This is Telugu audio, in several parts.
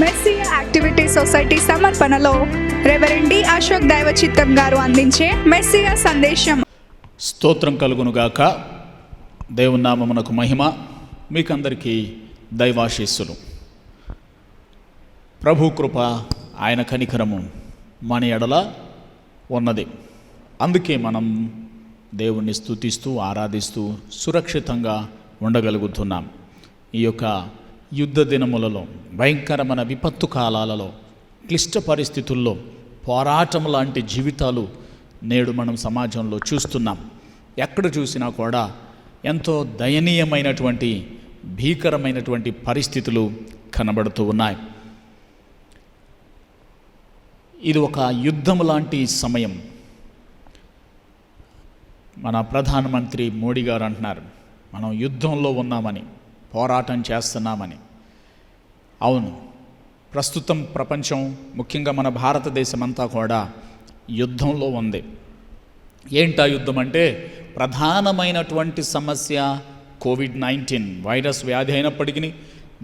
మెస్సియా యాక్టివిటీ సొసైటీ సమర్పణలో రెవరెండ్ డి అశోక్ దైవచిత్తం గారు అందించే మెస్సియా సందేశం. స్తోత్రం కలుగునుగాక. దేవుని నామమునకు మహిమ. మీకందరికీ దైవాశీస్సులు. ప్రభు కృప, ఆయన కనికరము మన ఎడల ఉన్నది. అందుకే మనం దేవుణ్ణి స్తుతిస్తూ ఆరాధిస్తూ సురక్షితంగా ఉండగలుగుతున్నాం. ఈ యొక్క యుద్ధ దినములలో, భయంకరమైన విపత్తు కాలాలలో, క్లిష్ట పరిస్థితుల్లో పోరాటం లాంటి జీవితాలు నేడు మనం సమాజంలో చూస్తున్నాం. ఎక్కడ చూసినా కూడా ఎంతో దయనీయమైనటువంటి భీకరమైనటువంటి పరిస్థితులు కనబడుతూ ఉన్నాయి. ఇది ఒక యుద్ధం లాంటి సమయం. మన ప్రధానమంత్రి మోడీ గారు అంటున్నారు, మనం యుద్ధంలో ఉన్నామని, పోరాటం చేస్తున్నామని. అవును, ప్రస్తుతం ప్రపంచం, ముఖ్యంగా మన భారతదేశం అంతా కూడా యుద్ధంలో ఉంది. ఏంటా యుద్ధం అంటే, ప్రధానమైనటువంటి సమస్య కోవిడ్-19 వైరస్ వ్యాధి అయినప్పటికీ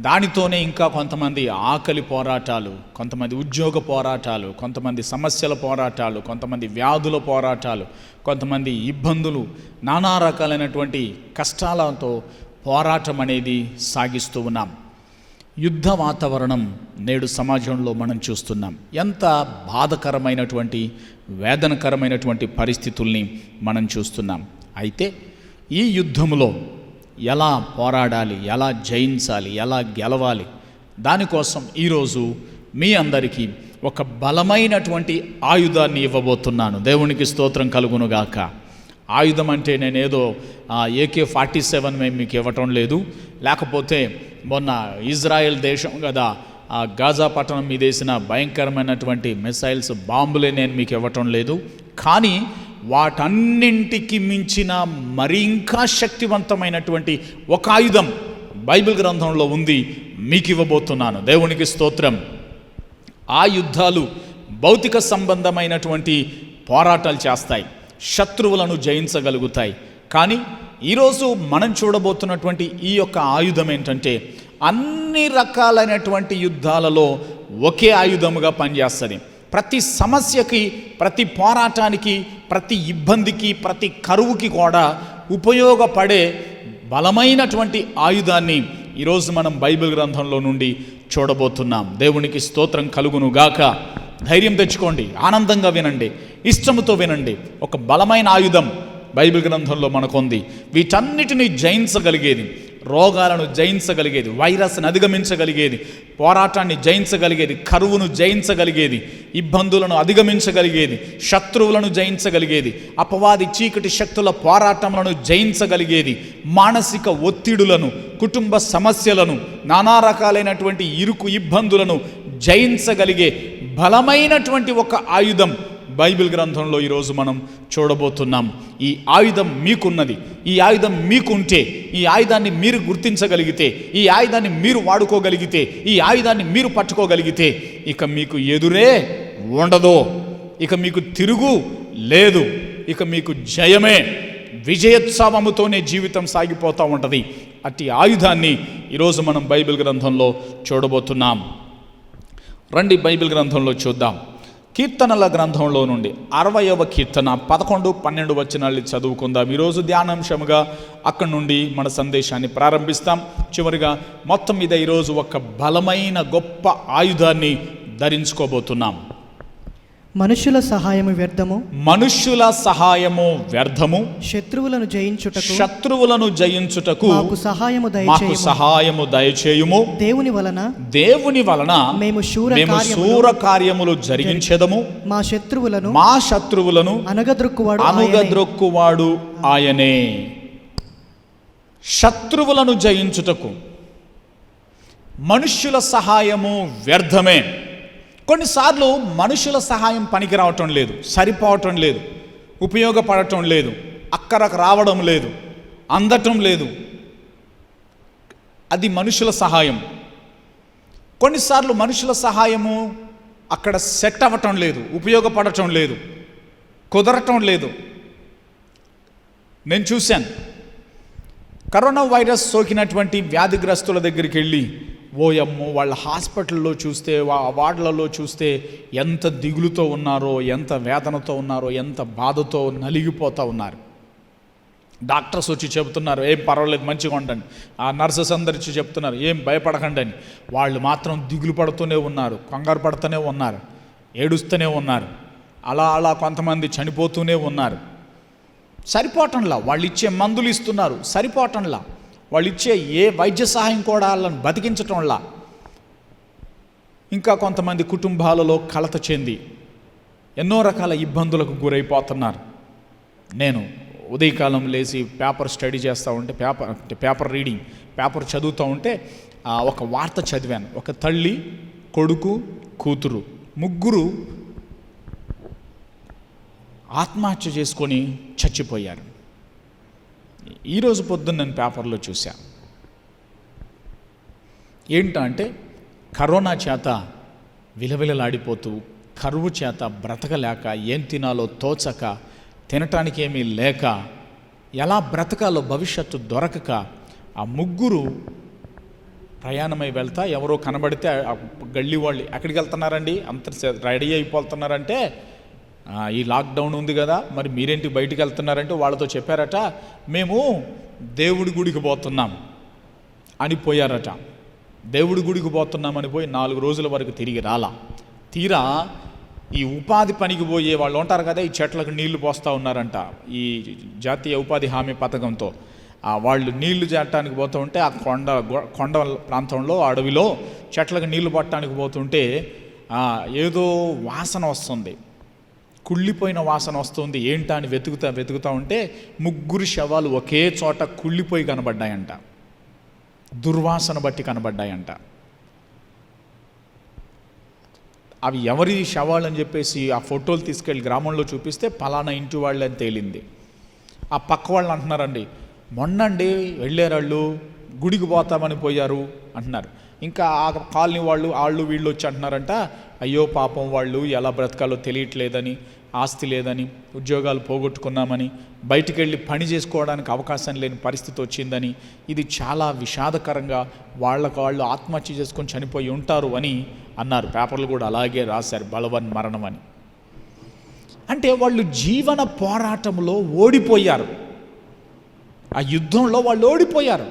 దానితోనే ఇంకా కొంతమంది ఆకలి పోరాటాలు, కొంతమంది ఉద్యోగ పోరాటాలు, కొంతమంది సమస్యల పోరాటాలు, కొంతమంది వ్యాధుల పోరాటాలు, కొంతమంది ఇబ్బందులు, నానా రకాలైనటువంటి కష్టాలతో పోరాటం అనేది సాగిస్తూ ఉన్నాం. యుద్ధ వాతావరణం నేడు సమాజంలో మనం చూస్తున్నాం. ఎంత బాధకరమైనటువంటి, వేదనకరమైనటువంటి పరిస్థితుల్ని మనం చూస్తున్నాం. అయితే ఈ యుద్ధంలో ఎలా పోరాడాలి, ఎలా జయించాలి, ఎలా గెలవాలి, దానికోసం ఈరోజు మీ అందరికీ ఒక బలమైనటువంటి ఆయుధాన్ని ఇవ్వబోతున్నాను. దేవునికి స్తోత్రం కలుగునుగాక. ఆయుధం అంటే నేనేదో AK-47 మేము మీకు ఇవ్వటం లేదు, లేకపోతే మొన్న ఇజ్రాయెల్ దేశం కదా గాజా పట్టణం మీద వేసిన భయంకరమైనటువంటి మిసైల్స్, బాంబులే నేను మీకు ఇవ్వటం లేదు. కానీ వాటన్నింటికి మించిన మరి ఇంకా శక్తివంతమైనటువంటి ఒక ఆయుధం బైబిల్ గ్రంథంలో ఉంది, మీకు ఇవ్వబోతున్నాను. దేవునికి స్తోత్రం. ఆ యుద్ధాలు భౌతిక సంబంధమైనటువంటి పోరాటాలు చేస్తాయి, శత్రువులను జయించగలుగుతాయి. కానీ ఈరోజు మనం చూడబోతున్నటువంటి ఈ యొక్క ఆయుధం ఏంటంటే, అన్ని రకాలైనటువంటి యుద్ధాలలో ఒకే ఆయుధముగా పనిచేస్తుంది. ప్రతి సమస్యకి, ప్రతి పోరాటానికి, ప్రతి ఇబ్బందికి, ప్రతి కరువుకి కూడా ఉపయోగపడే బలమైనటువంటి ఆయుధాన్ని ఈరోజు మనం బైబిల్ గ్రంథంలో నుండి చూడబోతున్నాం. దేవునికి స్తోత్రం కలుగునుగాక. ధైర్యం తెచ్చుకోండి, ఆనందంగా వినండి, ఇష్టముతో వినండి. ఒక బలమైన ఆయుధం బైబిల్ గ్రంథంలో మనకుంది. వీటన్నిటిని జయించగలిగేది, రోగాలను జయించగలిగేది, వైరస్ని అధిగమించగలిగేది, పోరాటాన్ని జయించగలిగేది, కరువును జయించగలిగేది, ఇబ్బందులను అధిగమించగలిగేది, శత్రువులను జయించగలిగేది, అపవాది చీకటి శక్తుల పోరాటములను జయించగలిగేది, మానసిక ఒత్తిడులను, కుటుంబ సమస్యలను, నానా రకాలైనటువంటి ఇరుకు ఇబ్బందులను జయించగలిగే బలమైనటువంటి ఒక ఆయుధం బైబిల్ గ్రంథంలో ఈరోజు మనం చూడబోతున్నాం. ఈ ఆయుధం మీకున్నది. ఈ ఆయుధం మీకుంటే, ఈ ఆయుధాన్ని మీరు గుర్తించగలిగితే, ఈ ఆయుధాన్ని మీరు వాడుకోగలిగితే, ఈ ఆయుధాన్ని మీరు పట్టుకోగలిగితే, ఇక మీకు ఎదురే ఉండదు, ఇక మీకు తిరుగు లేదు, ఇక మీకు జయమే, విజయోత్సవముతోనే జీవితం సాగిపోతూ ఉంటుంది. అట్టి ఆయుధాన్ని ఈరోజు మనం బైబిల్ గ్రంథంలో చూడబోతున్నాం. రండి బైబిల్ గ్రంథంలో చూద్దాం. కీర్తనల గ్రంథంలో నుండి 60వ కీర్తన 11, 12 వచనాలు చదువుకుందాం. ఈరోజు ధ్యానాంశముగా అక్కడి నుండి మన సందేశాన్ని ప్రారంభిస్తాం. చివరిగా మొత్తం మీద ఈరోజు ఒక బలమైన గొప్ప ఆయుధాన్ని ధరించుకోబోతున్నాం. మనుష్యుల సహాయము వ్యర్థము, మనుష్యుల సహాయము వ్యర్థము, శత్రువులను జయించుటకు మాకు సహాయము దయచేయుము. దేవుని వలన మేము శూర కార్యములు జరిగించెదము. మా శత్రువులను అనగద్రొక్కువాడు ఆయనే. శత్రువులను జయించుటకు మనుష్యుల సహాయము వ్యర్థమే. కొన్నిసార్లు మనుషుల సహాయం పనికి రావటం లేదు, సరిపోవటం లేదు, ఉపయోగపడటం లేదు, అక్కరకు రావడం లేదు, అందటం లేదు. అది మనుషుల సహాయం. కొన్నిసార్లు మనుషుల సహాయము అక్కడ సెట్ అవ్వటం లేదు, ఉపయోగపడటం లేదు, కుదరటం లేదు. నేను చూశాను, కరోనా వైరస్ సోకినటువంటి వ్యాధిగ్రస్తుల దగ్గరికి వెళ్ళి ఓయమ్మో వాళ్ళ హాస్పిటల్లో చూస్తే వార్డులలో చూస్తే ఎంత దిగులుతో ఉన్నారో, ఎంత వేదనతో ఉన్నారో, ఎంత బాధతో నలిగిపోతూ ఉన్నారు. డాక్టర్స్ వచ్చి చెబుతున్నారు ఏం పర్వాలేదు మంచిగా ఉండండి, ఆ నర్సెస్ అందరు వచ్చి చెప్తున్నారు ఏం భయపడకండి అని. వాళ్ళు మాత్రం దిగులు పడుతూనే ఉన్నారు, కంగారు పడుతూనే ఉన్నారు, ఏడుస్తూనే ఉన్నారు. అలా కొంతమంది చనిపోతూనే ఉన్నారు. సరిపోవటంలా, వాళ్ళు ఇచ్చే మందులు ఇస్తున్నారు, సరిపోవటంలా, వాళ్ళు ఇచ్చే ఏ వైద్య సహాయం కూడా వాళ్ళని బతికించటంలా. ఇంకా కొంతమంది కుటుంబాలలో కలత చెంది ఎన్నో రకాల ఇబ్బందులకు గురైపోతున్నారు. నేను ఉదయకాలం లేచి పేపర్ స్టడీ చేస్తూ ఉంటే, పేపర్ రీడింగ్, పేపర్ చదువుతూ ఉంటే ఒక వార్త చదివాను. ఒక తల్లి, కొడుకు, కూతురు ముగ్గురు ఆత్మహత్య చేసుకొని చచ్చిపోయారు. ఈరోజు పొద్దున్న నేను పేపర్లో చూశాను. ఏంటంటే కరోనా చేత విలవిలలాడిపోతూ, కరువు చేత బ్రతకలేక, ఏం తినాలో తోచక, తినటానికి ఏమీ లేక, ఎలా బ్రతకాలో భవిష్యత్తు దొరకక ఆ ముగ్గురు ప్రయాణమై వెళ్తా ఎవరో కనబడితే గల్లీ వాళ్ళు ఎక్కడికి వెళ్తున్నారండి, అంత రెడీ అయిపోతున్నారంటే ఈ లాక్డౌన్ ఉంది కదా మరి మీరేంటి బయటికి వెళ్తున్నారంటే వాళ్ళతో చెప్పారట మేము దేవుడి గుడికి పోతున్నాం అని పోయారట. దేవుడి గుడికి పోతున్నామని పోయి 4 రోజుల వరకు తిరిగి రాలా. తీరా ఈ ఉపాధి పనికి పోయే వాళ్ళు ఉంటారు కదా, ఈ చెట్లకు నీళ్లు పోస్తూ ఉన్నారంట ఈ జాతీయ ఉపాధి హామీ పథకంతో. వాళ్ళు నీళ్లు చేరటానికి పోతూ ఉంటే ఆ కొండ ప్రాంతంలో, అడవిలో చెట్లకు నీళ్లు పట్టడానికి పోతుంటే ఏదో వాసన వస్తుంది, కుళ్ళిపోయిన వాసన వస్తుంది. ఏంటా అని వెతుకుతా ఉంటే ముగ్గురు శవాలు ఒకే చోట కుళ్ళిపోయి కనబడ్డాయంట, దుర్వాసన బట్టి కనబడ్డాయంట. అవి ఎవరి శవాలు అని చెప్పేసి ఆ ఫోటోలు తీసుకెళ్ళి గ్రామంలో చూపిస్తే పలానా ఇంటి వాళ్ళు అని తేలింది. ఆ పక్క వాళ్ళు అంటున్నారండి మొన్నండి వెళ్ళారాళ్ళు, గుడికి పోతామని పోయారు అంటున్నారు. ఇంకా ఆ కాలనీ వాళ్ళు వీళ్ళు వచ్చి అంటున్నారంట అయ్యో పాపం వాళ్ళు ఎలా బ్రతకాలో తెలియట్లేదని, ఆస్తి లేదని, ఉద్యోగాలు పోగొట్టుకున్నామని, బయటికి వెళ్ళి పని చేసుకోవడానికి అవకాశం లేని పరిస్థితి వచ్చిందని, ఇది చాలా విషాదకరంగా వాళ్ళు ఆత్మహత్య చేసుకొని చనిపోయి ఉంటారు అని అన్నారు. పేపర్లు కూడా అలాగే రాశారు, బలవన్ మరణం అని. అంటే వాళ్ళు జీవన పోరాటంలో ఓడిపోయారు, ఆ యుద్ధంలో వాళ్ళు ఓడిపోయారు.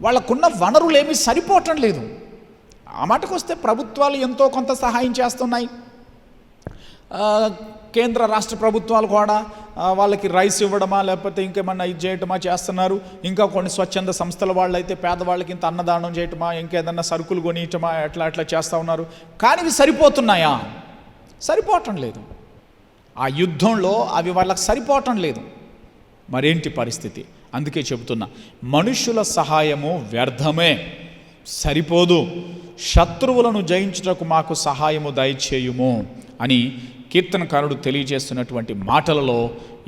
వాళ్ళకున్న వనరులు ఏమీ సరిపోవటం లేదు. ఆ మాటకు వస్తే ప్రభుత్వాలు ఎంతో కొంత సహాయం చేస్తున్నాయి. కేంద్ర రాష్ట్ర ప్రభుత్వాలు కూడా వాళ్ళకి రైస్ ఇవ్వడమా లేకపోతే ఇంకేమన్నా ఇది చేయటమా చేస్తున్నారు. ఇంకా కొన్ని స్వచ్ఛంద సంస్థల వాళ్ళు అయితే పేదవాళ్ళకి ఇంత అన్నదానం చేయటమా, ఇంకేదన్నా సరుకులు కొనియటమా, ఎట్లా చేస్తూ ఉన్నారు. కానీ ఇవి సరిపోతున్నాయా? సరిపోవటం లేదు. ఆ యుద్ధంలో అవి వాళ్ళకి సరిపోవటం లేదు. మరేంటి పరిస్థితి? అందుకే చెబుతున్నా, మనుషుల సహాయము వ్యర్థమే, సరిపోదు. శత్రువులను జయించుటకు మాకు సహాయము దయచేయుము అని కీర్తనకారుడు తెలియజేస్తున్నటువంటి మాటలలో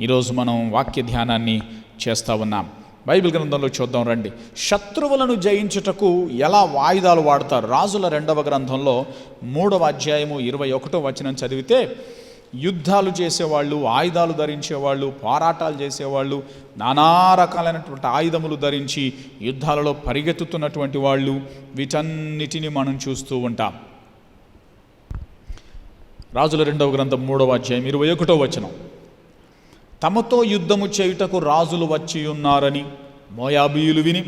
ఈరోజు మనం వాక్య ధ్యానాన్ని చేస్తూ ఉన్నాం. బైబిల్ గ్రంథంలో చూద్దాం రండి. శత్రువులను జయించుటకు ఎలా ఆయుధాలు వాడతారు? రాజుల 2వ గ్రంథంలో 3వ అధ్యాయము 21వ వచనం చదివితే, యుద్ధాలు చేసేవాళ్ళు, ఆయుధాలు ధరించేవాళ్ళు, పోరాటాలు చేసేవాళ్ళు, నానా రకాలైనటువంటి ఆయుధములు ధరించి యుద్ధాలలో పరిగెత్తుతున్నటువంటి వాళ్ళు, వీటన్నిటిని మనం చూస్తూ ఉంటాం. రాజుల 2వ గ్రంథం 3వ అధ్యాయం 21వ వచనం, తమతో యుద్ధము చేయుటకు రాజులు వచ్చి ఉన్నారని మోయాబీయులు విని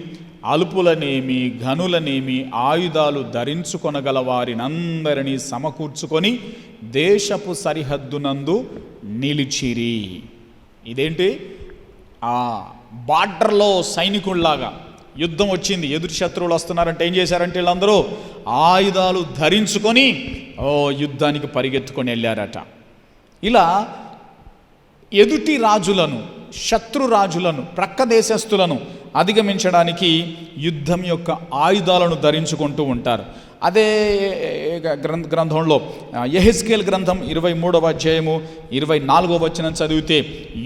అలుపులనేమి ఘనులనేమి ఆయుధాలు ధరించుకొనగల వారినందరినీ సమకూర్చుకొని దేశపు సరిహద్దునందు నిలిచిరి. ఇదేంటి? ఆ బార్డర్లో సైనికుల్లాగా యుద్ధం వచ్చింది, ఎదుటి శత్రువులు వస్తున్నారంటే ఏం చేశారంటే వీళ్ళందరూ ఆయుధాలు ధరించుకొని యుద్ధానికి పరిగెత్తుకొని వెళ్ళారట. ఇలా ఎదుటి రాజులను, శత్రు రాజులను, ప్రక్క దేశస్థులను అధిగమించడానికి యుద్ధం యొక్క ఆయుధాలను ధరించుకుంటూ ఉంటారు. అదే గ్రంథంలో యెహెజ్కేలు గ్రంథం 23వ అధ్యాయము 24వ వచనం చదివితే,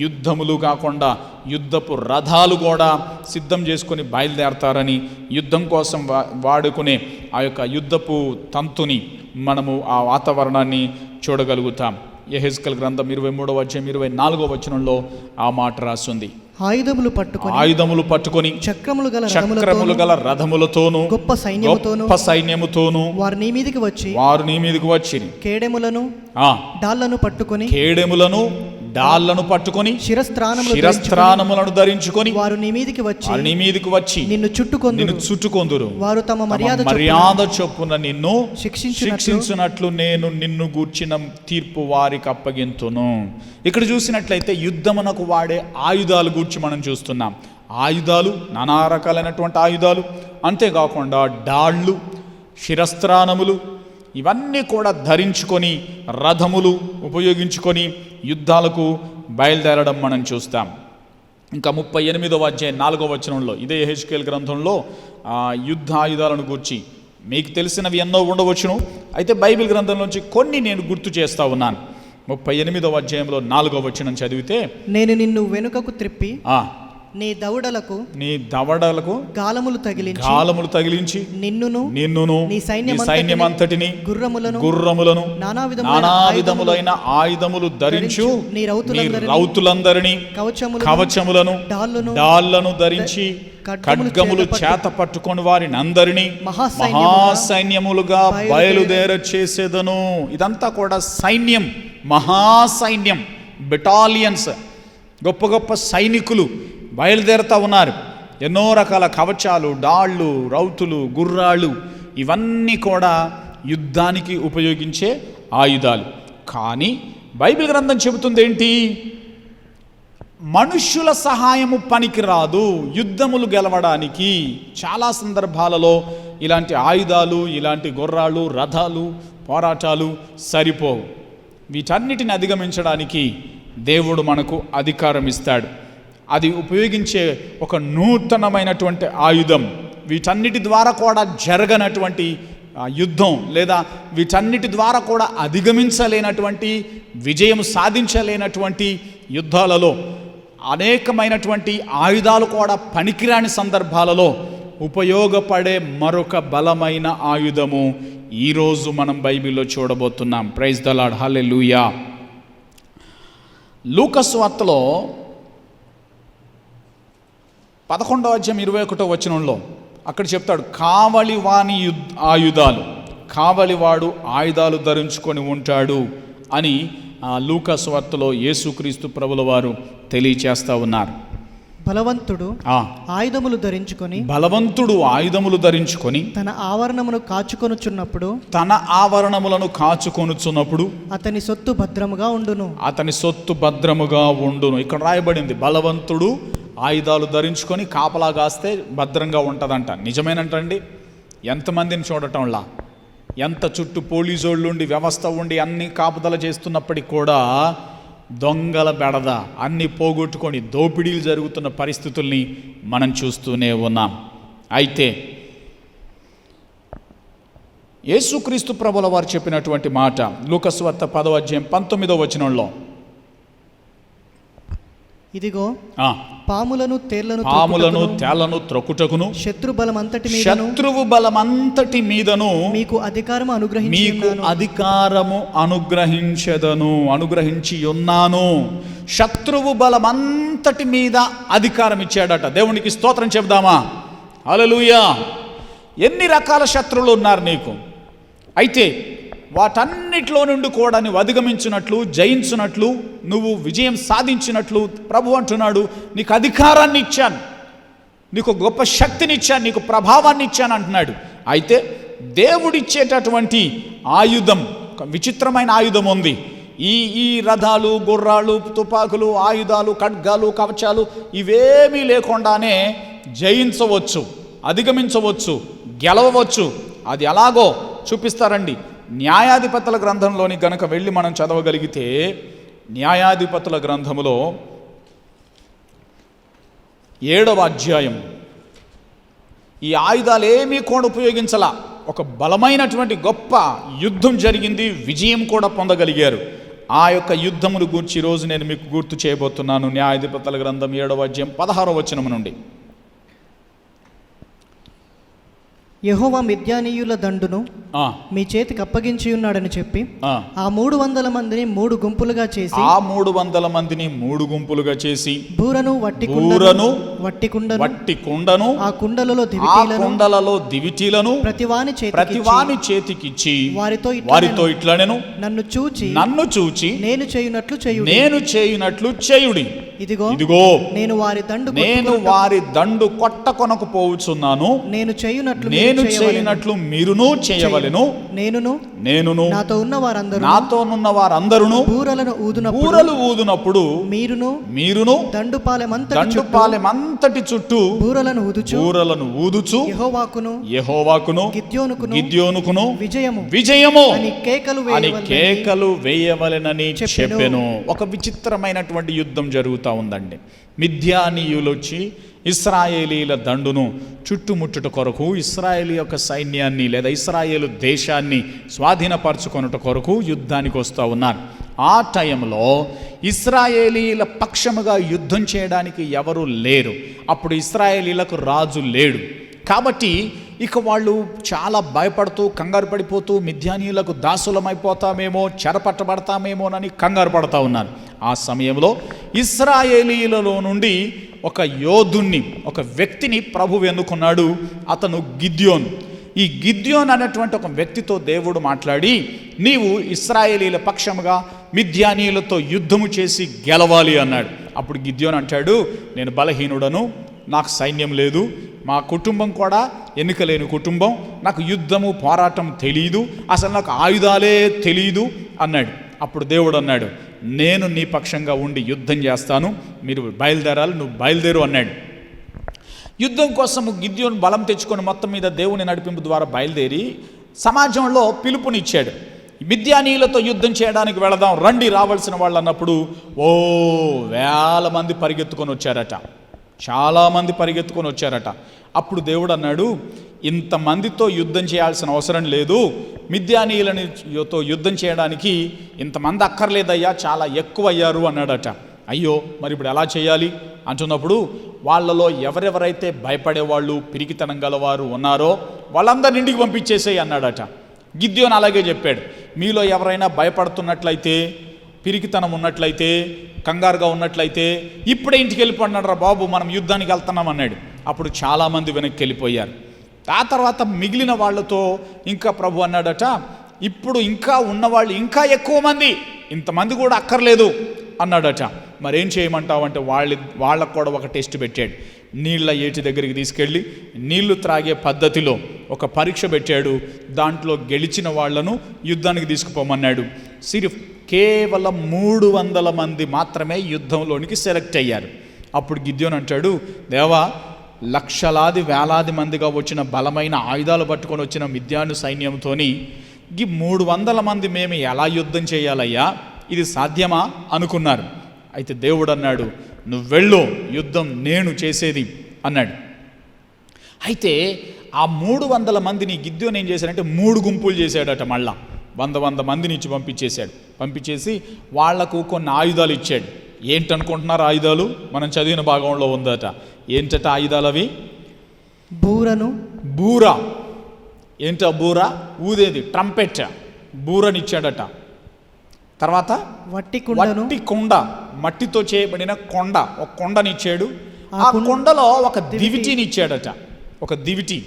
యుద్ధములు కాకుండా యుద్ధపు రథాలు కూడా సిద్ధం చేసుకొని బయలుదేరతారని, యుద్ధం కోసం వాడుకునే ఆ యొక్క యుద్ధపు తంతుని మనము ఆ వాతావరణాన్ని చూడగలుగుతాం. యెహెజ్కేలు గ్రంథం 23వ అధ్యాయం 24వ వచనంలో ఆ మాట రాస్తుంది. ఆయుధములు పట్టుకొని చక్రములు గల రథములతోను గొప్ప సైన్యముతోను వారు నీ మీదకి వచ్చి కేడెములను డాళ్లను పట్టుకొని శిరస్త్రాణములను ధరించుకొని వారు నీ మీదకి వచ్చి నిన్ను చుట్టుకొందురు వారు తమ మర్యాద చొప్పున నిన్ను శిక్షించునట్లు నేను నిన్ను గూర్చిన తీర్పు వారికి అప్పగింతును. ఇక్కడ చూసినట్లయితే యుద్ధమునకు వాడే ఆయుధాలు గూర్చి మనం చూస్తున్నాం. ఆయుధాలు నానా రకాలైనటువంటి ఆయుధాలు, అంతేకాకుండా డాళ్ళు, శిరస్త్రాణములు ఇవన్నీ కూడా ధరించుకొని రథములు ఉపయోగించుకొని యుద్ధాలకు బయలుదేరడం మనం చూస్తాం. ఇంకా 38వ అధ్యాయం 4వ వచనంలో ఇదే యెహెజ్కేలు గ్రంథంలో యుద్ధ ఆయుధాలను గూర్చి మీకు తెలిసినవి ఎన్నో ఉండవచ్చును, అయితే బైబిల్ గ్రంథంలోంచి కొన్ని నేను గుర్తు చేస్తా ఉన్నాను. 38వ అధ్యాయంలో 4వ వచనం చదివితే, నేను నిన్ను వెనుకకు త్రిప్పి నీ దవడలకు గాలములు తగిలించి నిన్నును నీ సైన్యమంతటిని గుర్రములను నానా విధములైన ఆయుధములు ధరించు నీ రౌతులందరినీ కవచములను డాళ్లను ధరించి ఖడ్గములు చేత పట్టుకొని వారిని అందరినీ మహాసైన్యములుగా బయలుదేర చేసేదను. ఇదంతా కూడా సైన్యం, మహాసైన్యం, బెటాలియన్స్, గొప్ప గొప్ప సైనికులు బయలుదేరుతూ ఉన్నారు. ఎన్నో రకాల కవచాలు, డాళ్ళు, రౌతులు, గుర్రాలు ఇవన్నీ కూడా యుద్ధానికి ఉపయోగించే ఆయుధాలు. కానీ బైబిల్ గ్రంథం చెబుతుంది ఏంటి? మనుష్యుల సహాయము పనికిరాదు యుద్ధములు గెలవడానికి. చాలా సందర్భాలలో ఇలాంటి ఆయుధాలు, ఇలాంటి గుర్రాలు, రథాలు, పోరాటాలు సరిపోవు. వీటన్నిటిని అధిగమించడానికి దేవుడు మనకు అధికారం ఇస్తాడు. అది ఉపయోగించే ఒక నూతనమైనటువంటి ఆయుధం, వీటన్నిటి ద్వారా కూడా జరగనటువంటి యుద్ధం, లేదా వీటన్నిటి ద్వారా కూడా అధిగమించలేనటువంటి, విజయం సాధించలేనటువంటి యుద్ధాలలో అనేకమైనటువంటి ఆయుధాలు కూడా పనికిరాని సందర్భాలలో ఉపయోగపడే మరొక బలమైన ఆయుధము ఈరోజు మనం బైబిల్లో చూడబోతున్నాం. ప్రైజ్ ద లార్డ్, హల్లెలూయా. లూకా సువార్తలో 11వ అధ్యాయం 21వ వచనంలో అక్కడ చెప్తాడు, కావలివాని ఆయుధాలు, కావలివాడు ఆయుధాలు ధరించుకొని ఉంటాడు అని లూకా సువార్తలో యేసుక్రీస్తు ప్రభుల వారు తెలియచేస్తా ఉన్నారు. బలవంతుడు ఆయుధములు ధరించుకొని తన ఆవరణములను కాచుకొనుచున్నప్పుడు అతని సొత్తు భద్రముగా ఉండును. ఇక్కడ రాయబడింది, బలవంతుడు ఆయుధాలు ధరించుకొని కాపలా కాస్తే భద్రంగా ఉంటుందంట. నిజమేనంటండి? ఎంతమందిని చూడటంలా, ఎంత చుట్టూ పోలీసోళ్ళు ఉండి వ్యవస్థ ఉండి అన్ని కాపుదల చేస్తున్నప్పటికీ కూడా దొంగల బెడద అన్ని పోగొట్టుకొని దోపిడీలు జరుగుతున్న పరిస్థితుల్ని మనం చూస్తూనే ఉన్నాం. అయితే యేసుక్రీస్తు ప్రభుల వారు చెప్పినటువంటి మాట లూకా సువార్త 10వ అధ్యాయం 19వ వచనంలో, ఇదిగో పాములను తేళ్లను త్రొక్కుటకును శత్రువు బలమంతటి మీదను మీకు అధికారము అనుగ్రహించి ఉన్నాను. శత్రువు బలమంతటి మీద అధికారం ఇచ్చాడట. దేవునికి స్తోత్రం చెప్దామా? హల్లెలూయా. ఎన్ని రకాల శత్రువులు ఉన్నారు నీకు, అయితే వాటన్నిటిలో నుండి కూడా నువ్వు అధిగమించినట్లు, జయించినట్లు, నువ్వు విజయం సాధించినట్లు ప్రభు అంటున్నాడు, నీకు అధికారాన్ని ఇచ్చాను, నీకు గొప్ప శక్తిని ఇచ్చాను, నీకు ప్రభావాన్ని ఇచ్చాను అంటున్నాడు. అయితే దేవుడిచ్చేటటువంటి ఆయుధం, విచిత్రమైన ఆయుధం ఉంది. ఈ రథాలు, గుర్రాలు, తుపాకులు, ఆయుధాలు, ఖడ్గాలు, కవచాలు ఇవేమీ లేకుండానే జయించవచ్చు, అధిగమించవచ్చు, గెలవవచ్చు. అది ఎలాగో చూపిస్తారండి. న్యాయాధిపతుల గ్రంథంలోని గనక వెళ్ళి మనం చదవగలిగితే, న్యాయాధిపతుల గ్రంథములో 7వ అధ్యాయం, ఈ ఆయుధాలు ఏమీ కూడా ఉపయోగించలా, ఒక బలమైనటువంటి గొప్ప యుద్ధం జరిగింది, విజయం కూడా పొందగలిగారు. ఆ యొక్క యుద్ధమును గూర్చి ఈరోజు నేను మీకు గుర్తు చేయబోతున్నాను. న్యాయాధిపతుల గ్రంథం 7వ అధ్యాయం 16వ వచనం నుండి. యెహోవా మిద్యానీయుల దండును ఆ, మీ చేతికి అప్పగించి ఉన్నాడని చెప్పి ఆ. ఆ 300 మందిని 3 గుంపులుగా చేసి ఆ 300 మందిని 3 గుంపులుగా చేసి బూరను వట్టి బూరను, వట్టి కుండను వట్టి కుండను, ఆ కుండలలో ఆ దివిటీలను కుండలలో దివిటీలను ప్రతివాని చేతికిచ్చి వారితో వారితో ఇట్లనెను, నన్ను చూచి నేను చేయునట్లు చేయుడి. ఇదిగో ఇదిగో నేను వారి దండు నేను వారి దండు కొట్టకొనకు పోవుచున్నాను. నేను చేయునట్లు నేను చేయునట్లు మీరును చేయవలెను. నేనును నాతో నాతోనున్న వారందరూ బూరలు ఊదునప్పుడు మీరును దండుపాలెమంతటి చుట్టూ బూరలను ఊదుచు యెహోవాకును గిద్యోనుకును విజయము అని కేకలు వేయవలెనని చెప్పెను. ఒక విచిత్రమైనటువంటి యుద్ధం జరుగుతూ ఉందండి. మిద్యానీయులు వచ్చి ఇశ్రాయేలీల దండును చుట్టుముట్టుట కొరకు, ఇశ్రాయేలు యొక్క సైన్యాన్ని లేదా ఇశ్రాయేలు దేశాన్ని స్వాధీనపరచుకొనుట కొరకు యుద్ధానికి వస్తూ ఉన్నారు. ఆ టైంలో ఇశ్రాయేలీల పక్షముగా యుద్ధం చేయడానికి ఎవరు లేరు. అప్పుడు ఇశ్రాయేలీలకు రాజు లేడు. కాబట్టి ఇక వాళ్ళు చాలా భయపడుతూ కంగారు పడిపోతూ మిద్యానీయులకు దాసులమైపోతామేమో, చెరపట్టబడతామేమోనని కంగారు పడతా ఉన్నారు. ఆ సమయంలో ఇశ్రాయేలీలలో నుండి ఒక యోధుణ్ణి, ఒక వ్యక్తిని ప్రభువు ఎన్నుకున్నాడు. అతను గిద్యోన్. ఈ గిద్యోన్ అనేటువంటి ఒక వ్యక్తితో దేవుడు మాట్లాడి, నీవు ఇశ్రాయేలీల పక్షముగా మిద్యానీయులతో యుద్ధము చేసి గెలవాలి అన్నాడు. అప్పుడు గిద్యోన్ అంటాడు, నేను బలహీనుడను, నాకు సైన్యం లేదు, మా కుటుంబం కూడా ఎన్నికలేని కుటుంబం, నాకు యుద్ధము పోరాటం తెలియదు, అసలు నాకు ఆయుధాలే తెలియదు అన్నాడు. అప్పుడు దేవుడు అన్నాడు, నేను నీ పక్షంగా ఉండి యుద్ధం చేస్తాను, మీరు బయలుదేరాలి, నువ్వు బయలుదేరు అన్నాడు. యుద్ధం కోసము గిద్యోను బలం తెచ్చుకొని మొత్తం మీద దేవుని నడిపింపు ద్వారా బయలుదేరి సమాజంలో పిలుపునిచ్చాడు. మిద్యానీయులతో యుద్ధం చేయడానికి వెళదాం రండి రావాల్సిన వాళ్ళు అన్నప్పుడు వేల మంది పరిగెత్తుకొని వచ్చారట, చాలామంది పరిగెత్తుకొని వచ్చారట. అప్పుడు దేవుడు అన్నాడు, ఇంతమందితో యుద్ధం చేయాల్సిన అవసరం లేదు, మిద్యానీయులతో యుద్ధం చేయడానికి ఇంతమంది అక్కర్లేదయ్యా, చాలా ఎక్కువ అయ్యారు అన్నాడట. అయ్యో మరి ఇప్పుడు ఎలా చేయాలి అంటున్నప్పుడు, వాళ్ళలో ఎవరెవరైతే భయపడేవాళ్ళు, పిరికితనం గలవారు ఉన్నారో వాళ్ళందరిని ఇంటికి పంపించేసేయి అన్నాడట. గిద్యోను అలాగే చెప్పాడు, మీలో ఎవరైనా భయపడుతున్నట్లయితే, పిరికితనం ఉన్నట్లయితే, కంగారుగా ఉన్నట్లయితే ఇప్పుడే ఇంటికి వెళ్ళిపోన్నాడు రా బాబు, మనం యుద్ధానికి వెళ్తున్నాం అన్నాడు. అప్పుడు చాలామంది వెనక్కి వెళ్ళిపోయారు. ఆ తర్వాత మిగిలిన వాళ్ళతో ఇంకా ప్రభు అన్నాడట, ఇప్పుడు ఇంకా ఉన్నవాళ్ళు ఇంకా ఎక్కువ మంది, ఇంతమంది కూడా అక్కర్లేదు అన్నాడట. మరేం చేయమంటావు అంటే వాళ్ళకు కూడా ఒక టెస్ట్ పెట్టాడు. నీళ్ళ ఏటి దగ్గరికి తీసుకెళ్ళి నీళ్లు త్రాగే పద్ధతిలో ఒక పరీక్ష పెట్టాడు. దాంట్లో గెలిచిన వాళ్లను యుద్ధానికి తీసుకుపోమన్నాడు. కేవలం 300 మంది మాత్రమే యుద్ధంలోనికి సెలెక్ట్ అయ్యారు. అప్పుడు గిద్యోను అంటాడు, దేవా, లక్షలాది వేలాది మందిగా వచ్చిన బలమైన ఆయుధాలు పట్టుకొని వచ్చిన మిద్యాను సైన్యంతోని ఈ 300 మంది మేము ఎలా యుద్ధం చేయాలయ్యా, ఇది సాధ్యమా అనుకున్నారు. అయితే దేవుడు అన్నాడు, నువ్వు వెళ్ళు, యుద్ధం నేను చేసేది అన్నాడు. అయితే ఆ 300 మందిని గిద్యోను ఏం చేశాడంటే 3 గుంపులు చేశాడట. మళ్ళా 100 మందిని ఇచ్చి పంపించేశాడు. పంపించేసి వాళ్లకు కొన్ని ఆయుధాలు ఇచ్చాడు. ఏంటనుకుంటున్నారు ఆయుధాలు? మనం చదివిన భాగంలో ఉందట. ఏంటట ఆయుధాలు అవి? బూర. ఏంట బూర? ఊదేది, ట్రంపెట్. బూరనిచ్చాడట. తర్వాత వట్టి కొండ, మట్టితో చేయబడిన కొండ, ఒక కొండనిచ్చాడు. ఆ కొండలో ఒక దివిటీని ఇచ్చాడట. ఒక దివిటి,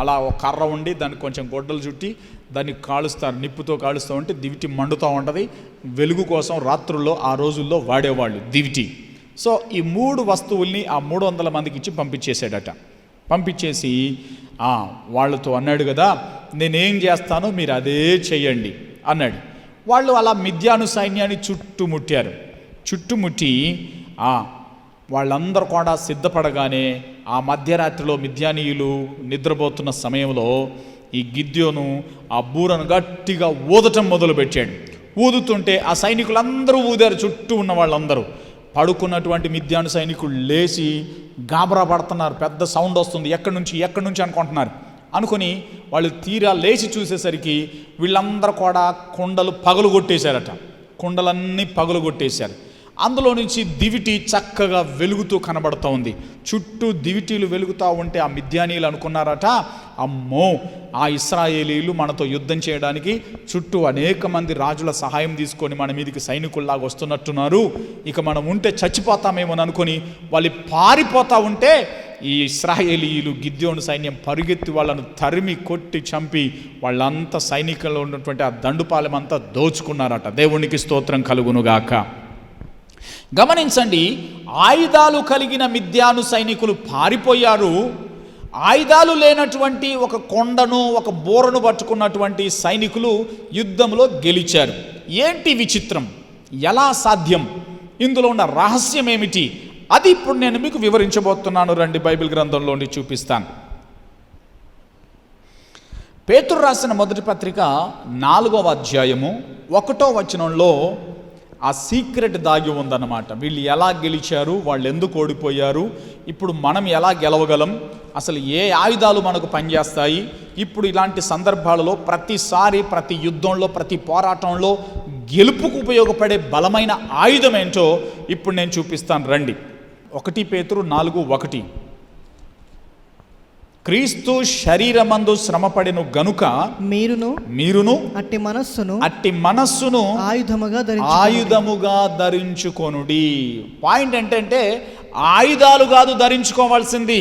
అలా ఒక కర్ర ఉండి దానికి కొంచెం గొడ్డలు చుట్టి దాన్ని కాలుస్తారు, నిప్పుతో కాలుస్తూ ఉంటే దివిటి మండుతూ ఉంటుంది. వెలుగు కోసం రాత్రుల్లో ఆ రోజుల్లో వాడేవాళ్ళు దివిటి. సో ఈ 3 వస్తువుల్ని ఆ 300 మందికి ఇచ్చి పంపించేశాడట. పంపించేసి వాళ్ళతో అన్నాడు కదా, నేనేం చేస్తానో మీరు అదే చెయ్యండి అన్నాడు. వాళ్ళు అలా మిద్యాను సైన్యాన్ని చుట్టుముట్టారు. చుట్టుముట్టి వాళ్ళందరూ కూడా సిద్ధపడగానే ఆ మధ్యరాత్రిలో మిద్యానీయులు నిద్రపోతున్న సమయంలో ఈ గిద్యోను ఆ బూరను గట్టిగా ఊదటం మొదలుపెట్టాడు. ఊదుతుంటే ఆ సైనికులందరూ ఊదారు. చుట్టూ ఉన్న వాళ్ళందరూ పడుకున్నటువంటి మిద్యాను సైనికులు లేచి గాబరా పడుతున్నారు. పెద్ద సౌండ్ వస్తుంది, ఎక్కడి నుంచి అనుకుంటున్నారు. అనుకుని వాళ్ళు తీరా లేచి చూసేసరికి వీళ్ళందరూ కూడా కుండలు పగలు కొట్టేశారట. కుండలన్నీ పగలు కొట్టేశారు. అందులో నుంచి దివిటి చక్కగా వెలుగుతూ కనబడుతూ ఉంది. చుట్టూ దివిటీలు వెలుగుతూ ఉంటే ఆ మిద్యానీయులు అనుకున్నారట, అమ్మో ఆ ఇశ్రాయేలీలు మనతో యుద్ధం చేయడానికి చుట్టూ అనేక మంది రాజుల సహాయం తీసుకొని మన మీదకి సైనికుల్లాగా వస్తున్నట్టున్నారు, ఇక మనం ఉంటే చచ్చిపోతామేమో అనుకొని వాళ్ళు పారిపోతూ ఉంటే ఈ ఇశ్రాయేలీయులు గిద్యోను సైన్యం పరుగెత్తి వాళ్ళను తరిమి కొట్టి చంపి వాళ్ళంతా సైనికుల్లో ఉన్నటువంటి ఆ దండుపాలెం అంతా దోచుకున్నారట. దేవునికి స్తోత్రం కలుగునుగాక. గమనించండి, ఆయుధాలు కలిగిన మిద్యాను సైనికులు పారిపోయారు. ఆయుధాలు లేనటువంటి ఒక కొండను ఒక బోరను పట్టుకున్నటువంటి సైనికులు యుద్ధంలో గెలిచారు. ఏంటి విచిత్రం? ఎలా సాధ్యం? ఇందులో ఉన్న రహస్యం ఏమిటి? అది ఇప్పుడు నేను మీకు వివరించబోతున్నాను. రండి, బైబిల్ గ్రంథంలోని చూపిస్తాను. పేతురు రాసిన మొదటి పత్రిక 4వ అధ్యాయము 1వ వచనంలో ఆ సీక్రెట్ దాగి ఉందన్నమాట. వీళ్ళు ఎలా గెలిచారు, వాళ్ళు ఎందుకు ఓడిపోయారు, ఇప్పుడు మనం ఎలా గెలవగలం, అసలు ఏ ఆయుధాలు మనకు పనిచేస్తాయి, ఇప్పుడు ఇలాంటి సందర్భాలలో ప్రతిసారి ప్రతి యుద్ధంలో ప్రతి పోరాటంలో గెలుపుకు ఉపయోగపడే బలమైన ఆయుధం ఏంటో ఇప్పుడు నేను చూపిస్తాను. రండి. 1 పేతురు 4:1 క్రీస్తు శరీరమందు శ్రమపడెను గనుక మీరును అట్టి మనస్సును ఆయుధముగా ధరించుకొనుడి. పాయింట్ ఏంటంటే ఆయుధాలు కాదు ధరించుకోవాల్సింది,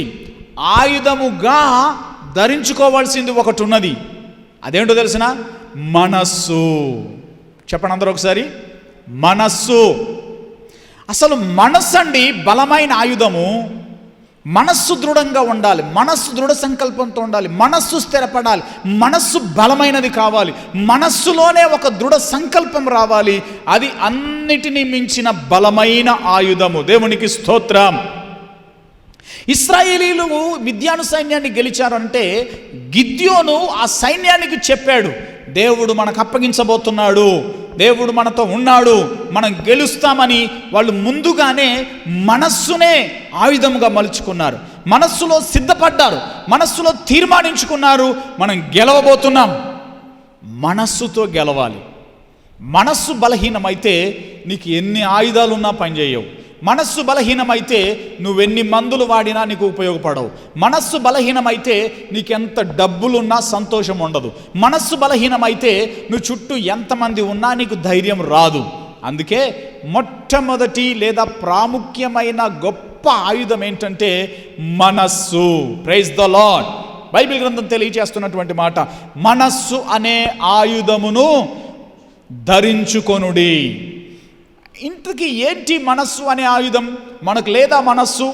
ఆయుధముగా ధరించుకోవాల్సింది ఒకటి ఉన్నది. అదేంటో తెలిసిన? మనస్సు. చెప్పండి అందరూ ఒకసారి, మనస్సు. అసలు మనస్సు అండి బలమైన ఆయుధము. మనస్సు దృఢంగా ఉండాలి, మనస్సు దృఢ సంకల్పంతో ఉండాలి, మనస్సు స్థిరపడాలి, మనస్సు బలమైనది కావాలి, మనస్సులోనే ఒక దృఢ సంకల్పం రావాలి. అది అన్నిటినీ మించిన బలమైన ఆయుధము. దేవునికి స్తోత్రం. ఇశ్రాయేలీలు మిద్యాను సైన్యాన్ని గెలిచారంటే గిద్యోను ఆ సైన్యానికి చెప్పాడు, దేవుడు మనకు అప్పగించబోతున్నాడు, దేవుడు మనతో ఉన్నాడు, మనం గెలుస్తామని. వాళ్ళు ముందుగానే మనస్సునే ఆయుధముగా మలుచుకున్నారు, మనస్సులో సిద్ధపడ్డారు, మనస్సులో తీర్మానించుకున్నారు, మనం గెలవబోతున్నాం. మనస్సుతో గెలవాలి. మనస్సు బలహీనమైతే నీకు ఎన్ని ఆయుధాలున్నా పనిచేయవు. మనస్సు బలహీనమైతే నువ్వెన్ని మందులు వాడినా నీకు ఉపయోగపడవు. మనస్సు బలహీనమైతే నీకెంత డబ్బులున్నా సంతోషం ఉండదు. మనస్సు బలహీనమైతే నువ్వు చుట్టూ ఎంతమంది ఉన్నా నీకు ధైర్యం రాదు. అందుకే మొట్టమొదటి లేదా ప్రాముఖ్యమైన గొప్ప ఆయుధం ఏంటంటే మనస్సు. Praise the lord. బైబిల్ గ్రంథం తెలియజేస్తున్నటువంటి మాట, మనస్సు అనే ఆయుధమును ధరించుకొనుడి. ఇంతకీ ఏంటి మనస్సు అనే ఆయుధం? మనకు లేదా మనస్సు?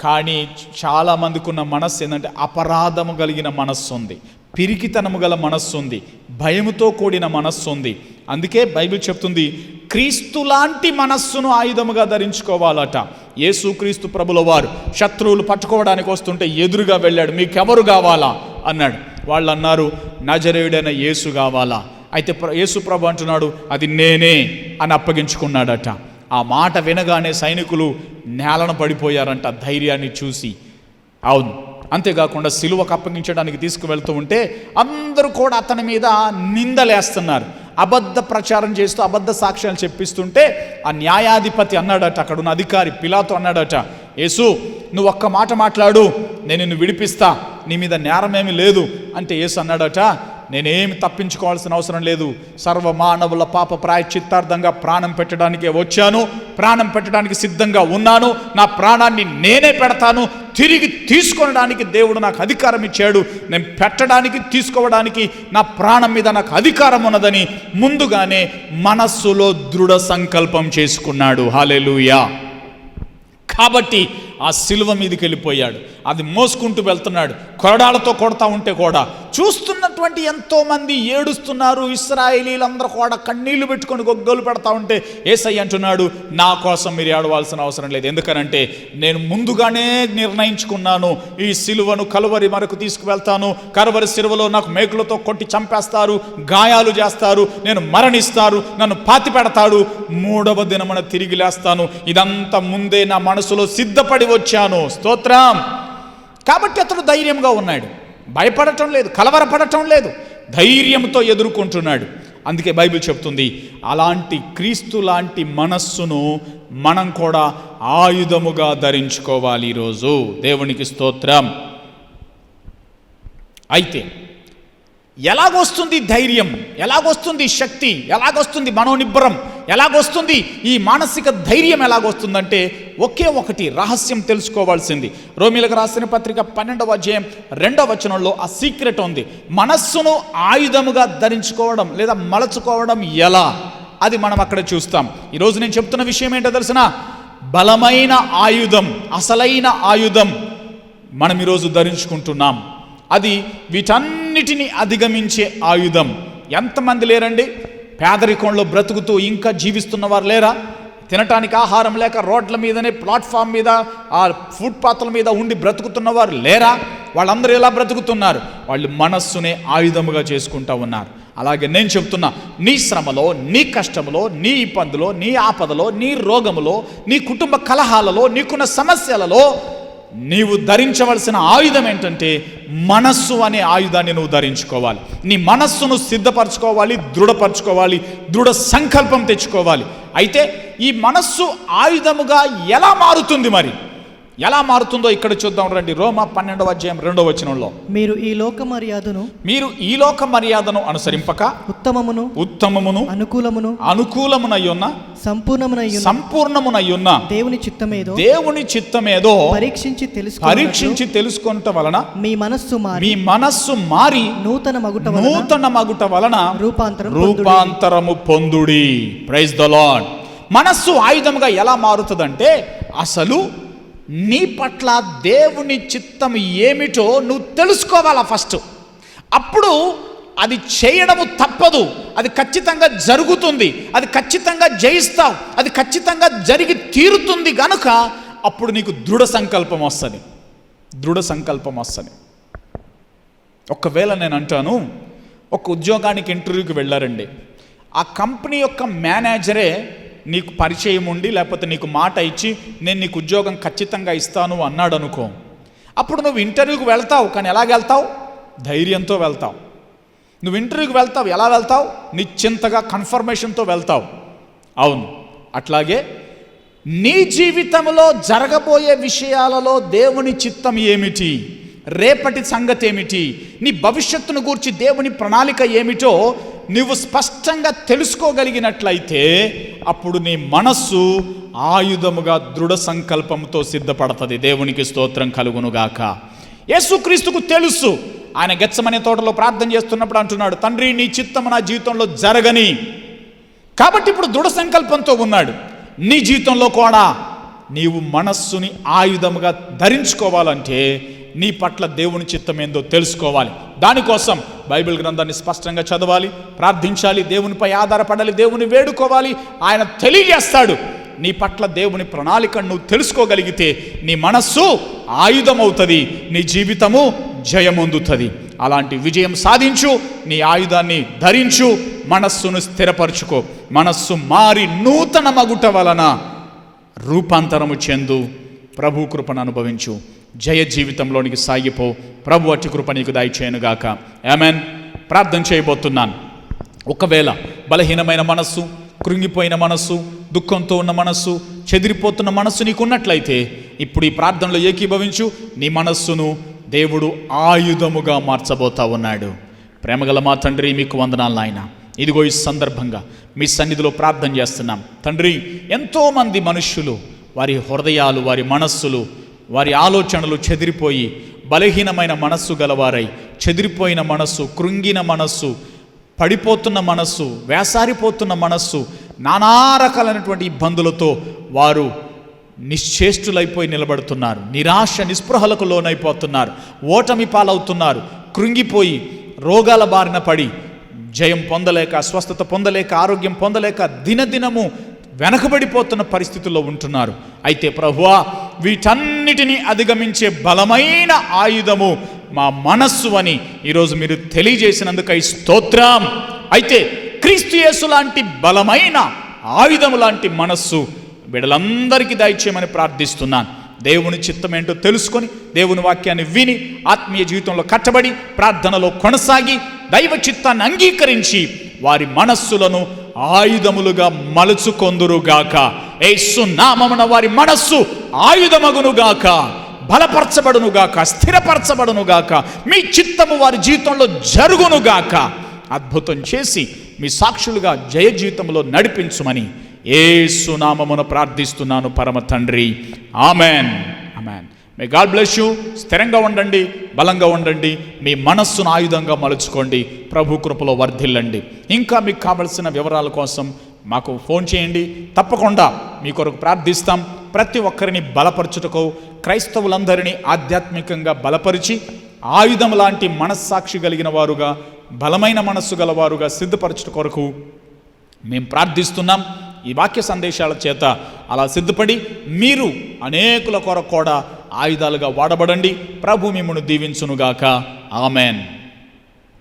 కానీ చాలామందికి ఉన్న మనస్సు ఏంటంటే అపరాధము కలిగిన మనస్సు ఉంది, పిరికితనము గల మనస్సు ఉంది, భయముతో కూడిన మనస్సు ఉంది. అందుకే బైబిల్ చెప్తుంది, క్రీస్తు లాంటి మనస్సును ఆయుధముగా ధరించుకోవాలట. యేసుక్రీస్తు ప్రభుల వారు శత్రువులు పట్టుకోవడానికి వస్తుంటే ఎదురుగా వెళ్ళాడు, మీకెవరు కావాలా అన్నాడు. వాళ్ళు అన్నారు, నజరేయుడైన యేసు కావాలా. అయితే యేసు ప్రభు అంటున్నాడు, అది నేనే అని అప్పగించుకున్నాడట. ఆ మాట వినగానే సైనికులు నేలను పడిపోయారంట ధైర్యాన్ని చూసి. అవును, అంతేకాకుండా సిలువకు అప్పగించడానికి తీసుకువెళ్తూ ఉంటే అందరూ కూడా అతని మీద నిందలేస్తున్నారు, అబద్ధ ప్రచారం చేస్తూ అబద్ధ సాక్ష్యాలు చెప్పిస్తుంటే ఆ న్యాయాధిపతి అన్నాడట, అక్కడున్న అధికారి పిలాతు అన్నాడట, యేసు నువ్వు ఒక్క మాట మాట్లాడు, నేను నిన్ను విడిపిస్తా, నీ మీద నేరమేమీ లేదు అంటే యేసు అన్నాడట, నేనేమి తప్పించుకోవాల్సిన అవసరం లేదు, సర్వమానవుల పాప ప్రాయశ్చిత్తార్థంగా ప్రాణం పెట్టడానికే వచ్చాను, ప్రాణం పెట్టడానికి సిద్ధంగా ఉన్నాను, నా ప్రాణాన్ని నేనే పెడతాను, తిరిగి తీసుకొనడానికి దేవుడు నాకు అధికారం ఇచ్చాడు, నేను పెట్టడానికి తీసుకోవడానికి నా ప్రాణం మీద నాకు అధికారం ఉన్నదని ముందుగానే మనస్సులో దృఢ సంకల్పం చేసుకున్నాడు. హల్లెలూయా. కాబట్టి ఆ సిలువ మీదకి వెళ్ళిపోయాడు, అది మోసుకుంటూ వెళ్తున్నాడు, కొరడాలతో కొడతా ఉంటే కూడా చూస్తున్నటువంటి ఎంతోమంది ఏడుస్తున్నారు. ఇశ్రాయేలీలందరూ కూడా కన్నీళ్లు పెట్టుకొని గొగ్గలు పెడతా ఉంటే యేసయ్య అంటున్నాడు, నా కోసం మీరు ఏడవాల్సిన అవసరం లేదు, ఎందుకనంటే నేను ముందుగానే నిర్ణయించుకున్నాను, ఈ సిలువను కలువరి వరకు తీసుకువెళ్తాను, కలువరి సిలువలో నాకు మేకులతో కొట్టి చంపేస్తారు, గాయాలు చేస్తారు, నేను మరణిస్తారు, నన్ను పాతి పెడతాడు, 3వ దినమున తిరిగి లేస్తాను, ఇదంతా ముందే నా మనసులో సిద్ధపడి వచ్చాను. స్తోత్రం. కాబట్టి అతడు ధైర్యంగా ఉన్నాడు, భయపడటం లేదు, కలవరపడటం లేదు, ధైర్యంతో ఎదుర్కొంటున్నాడు. అందుకే బైబిల్ చెప్తుంది, అలాంటి క్రీస్తు లాంటి మనస్సును మనం కూడా ఆయుధముగా ధరించుకోవాలి ఈరోజు. దేవునికి స్తోత్రం. అయితే ఎలాగొస్తుంది ధైర్యం, ఎలాగొస్తుంది శక్తి, ఎలాగొస్తుంది మనోనిబ్బరం, ఎలాగొస్తుంది ఈ మానసిక ధైర్యం ఎలాగొస్తుందంటే ఒకే ఒకటి రహస్యం తెలుసుకోవాల్సింది. రోమీలకు రాసిన పత్రిక 12వ అధ్యాయం 2వ వచనంలో ఆ సీక్రెట్ ఉంది. మనస్సును ఆయుధముగా ధరించుకోవడం లేదా మలచుకోవడం ఎలా, అది మనం అక్కడ చూస్తాం. ఈరోజు నేను చెప్తున్న విషయం ఏంటో తెలిసిన, బలమైన ఆయుధం, అసలైన ఆయుధం మనం ఈరోజు ధరించుకుంటున్నాం. అది వీటన్నిటిని అధిగమించే ఆయుధం. ఎంతమంది లేరండి పేదరికంలో బ్రతుకుతూ ఇంకా జీవిస్తున్న వారు లేరా? తినటానికి ఆహారం లేక రోడ్ల మీదనే, ప్లాట్ఫామ్ మీద, ఆ ఫుట్పాత్ల మీద ఉండి బ్రతుకుతున్న వారు లేరా? వాళ్ళందరూ ఎలా బ్రతుకుతున్నారు? వాళ్ళు మనస్సునే ఆయుధముగా చేసుకుంటూ ఉన్నారు. అలాగే నేను చెప్తున్నా, నీ శ్రమలో, నీ కష్టములో, నీ ఇబ్బందిలో, నీ ఆపదలో, నీ రోగములో, నీ కుటుంబ కలహాలలో, నీకున్న సమస్యలలో నీవు ధరించవలసిన ఆయుధం ఏంటంటే మనస్సు అనే ఆయుధాన్ని నువ్వు ధరించుకోవాలి. నీ మనస్సును సిద్ధపరచుకోవాలి, దృఢపరచుకోవాలి, దృఢ సంకల్పం తెచ్చుకోవాలి. అయితే ఈ మనస్సు ఆయుధముగా ఎలా మారుతుంది? మరి ఎలా మారుతుందో ఇక్కడ చూద్దాం రండి. రోమా 12వ అధ్యాయం 2వ వచనంలో, మీరు ఈ లోక మర్యాదను అనుసరింపక ఉత్తమమును అనుకూలమునై ఉన్న సంపూర్ణమునై ఉన్న దేవుని చిత్తమేదో పరీక్షించి తెలుసుకొనుట వలన మీ మనస్సు మారి నూతన మగుట వలన రూపాంతరము పొందుడి. Praise the lord. మనస్సు ఆయుధముగా ఎలా మారుతుందంటే, అసలు నీ పట్ల దేవుని చిత్తం ఏమిటో నువ్వు తెలుసుకోవాలా ఫస్ట్. అప్పుడు అది చేయడము తప్పదు, అది ఖచ్చితంగా జరుగుతుంది, అది ఖచ్చితంగా జయిస్తావు, అది ఖచ్చితంగా జరిగి తీరుతుంది. గనుక అప్పుడు నీకు దృఢ సంకల్పం వస్తుంది. ఒకవేళ నేను అంటాను, ఒక ఉద్యోగానికి ఇంటర్వ్యూకి వెళ్ళారండి. ఆ కంపెనీ యొక్క మేనేజరే నీకు పరిచయం ఉండి లేకపోతే నీకు మాట ఇచ్చి నేను నీకు ఉద్యోగం ఖచ్చితంగా ఇస్తాను అన్నాడు అనుకో. అప్పుడు నువ్వు ఇంటర్వ్యూకి వెళ్తావు, కానీ ఎలాగెళ్తావు? ధైర్యంతో వెళ్తావు. నువ్వు ఇంటర్వ్యూకి వెళ్తావు, ఎలా వెళ్తావు? నిశ్చింతగా కన్ఫర్మేషన్తో వెళ్తావు. అవును, అట్లాగే నీ జీవితంలో జరగబోయే విషయాలలో దేవుని చిత్తం ఏమిటి, రేపటి సంగతి ఏమిటి, నీ భవిష్యత్తును గూర్చి దేవుని ప్రణాళిక ఏమిటో నువ్వు స్పష్టంగా తెలుసుకోగలిగినట్లయితే అప్పుడు నీ మనస్సు ఆయుధముగా దృఢ సంకల్పంతో సిద్ధపడుతుంది. దేవునికి స్తోత్రం కలుగునుగాక. యేసుక్రీస్తుకు తెలుసు. ఆయన గెత్సమనే తోటలో ప్రార్థన చేస్తున్నప్పుడు అంటున్నాడు, తండ్రి నీ చిత్తము నా జీవితంలో జరగని. కాబట్టి ఇప్పుడు దృఢ సంకల్పంతో ఉన్నాడు. నీ జీవితంలో కూడా నీవు మనస్సుని ఆయుధముగా ధరించుకోవాలంటే నీ పట్ల దేవుని చిత్తం ఏందో తెలుసుకోవాలి. దానికోసం బైబిల్ గ్రంథాన్ని స్పష్టంగా చదవాలి, ప్రార్థించాలి, దేవునిపై ఆధారపడాలి, దేవుని వేడుకోవాలి. ఆయన తెలియజేస్తాడు. నీ పట్ల దేవుని ప్రణాళికను నువ్వు తెలుసుకోగలిగితే నీ మనస్సు ఆయుధమవుతుంది, నీ జీవితము జయమొందుతుంది. అలాంటి విజయం సాధించు, నీ ఆయుధాన్ని ధరించు, మనస్సును స్థిరపరచుకో. మనస్సు మారి నూతన మగుట వలన రూపాంతరము చెందు ప్రభు కృపను అనుభవించు. జయ జీవితంలోనికి సాగిపో. ప్రభు అట్టి కృప నీకు దయచేయనుగాక. ఆమేన్. ప్రార్థన చేయబోతున్నాను. ఒకవేళ బలహీనమైన మనస్సు, కృంగిపోయిన మనస్సు, దుఃఖంతో ఉన్న మనస్సు, చెదిరిపోతున్న మనస్సు నీకున్నట్లయితే ఇప్పుడు ఈ ప్రార్థనలో ఏకీభవించు. నీ మనస్సును దేవుడు ఆయుధముగా మార్చబోతా ఉన్నాడు. ప్రేమగల మా తండ్రి, మీకు వందనాలు నాయన. ఇదిగో ఈ సందర్భంగా మీ సన్నిధిలో ప్రార్థన చేస్తున్నాం తండ్రి. ఎంతోమంది మనుష్యులు వారి హృదయాలు, వారి మనస్సులు, వారి ఆలోచనలు చెదిరిపోయి బలహీనమైన మనస్సు గలవారై, చెదిరిపోయిన మనస్సు, కృంగిన మనస్సు, పడిపోతున్న మనస్సు, వేసారిపోతున్న మనస్సు, నానా రకాలైనటువంటి ఇబ్బందులతో వారు నిశ్చేష్టులైపోయి నిలబడుతున్నారు. నిరాశ నిస్పృహలకు లోనైపోతున్నారు, ఓటమి పాలవుతున్నారు, కృంగిపోయి రోగాల బారిన పడి జయం పొందలేక, స్వస్థత పొందలేక, ఆరోగ్యం పొందలేక దినదినము వెనకబడిపోతున్న పరిస్థితుల్లో ఉంటున్నారు. అయితే ప్రభువా, వీటన్నిటినీ అధిగమించే బలమైన ఆయుధము మా మనస్సు అని ఈరోజు మీరు తెలియజేసినందుకై స్తోత్రం. అయితే క్రీస్తు యేసు లాంటి బలమైన ఆయుధము లాంటి మనస్సు బిడ్డలందరికీ దయచేయమని ప్రార్థిస్తున్నాను. దేవుని చిత్తం ఏంటో తెలుసుకొని, దేవుని వాక్యాన్ని విని, ఆత్మీయ జీవితంలో కట్టబడి, ప్రార్థనలో కొనసాగి, దైవ చిత్తాన్ని అంగీకరించి వారి మనస్సులను ఆయుధములుగా మలుచుకొందురుగాక. యేసు నామమున వారి మనస్సు ఆయుధమగునుగాక, బలపరచబడునుగాక, స్థిరపరచబడునుగాక. మీ చిత్తము వారి జీవితంలో జరుగునుగాక. అద్భుతం చేసి మీ సాక్షులుగా జయ జీవితంలో నడిపించుమని యేసు నామమున ప్రార్థిస్తున్నాను పరమ తండ్రి. Amen, amen. May God bless you. స్థిరంగా ఉండండి, బలంగా ఉండండి, మీ మనస్సును ఆయుధంగా మలుచుకోండి, ప్రభు కృపలో వర్ధిల్లండి. ఇంకా మీకు కావలసిన వివరాల కోసం మాకు ఫోన్ చేయండి, తప్పకుండా మీ కొరకు ప్రార్థిస్తాం. ప్రతి ఒక్కరిని బలపరచుటకు, క్రైస్తవులందరినీ ఆధ్యాత్మికంగా బలపరిచి ఆయుధం లాంటి మనస్సాక్షి కలిగిన వారుగా, బలమైన మనస్సు గలవారుగా సిద్ధపరచుట కొరకు మేము ప్రార్థిస్తున్నాం. ఈ వాక్య సందేశాల చేత అలా సిద్ధపడి మీరు అనేకుల కొరకు కూడా ఆయుధాలుగా వాడబడండి. ప్రభు మిమ్మును దీవించునుగాక. ఆమెన్.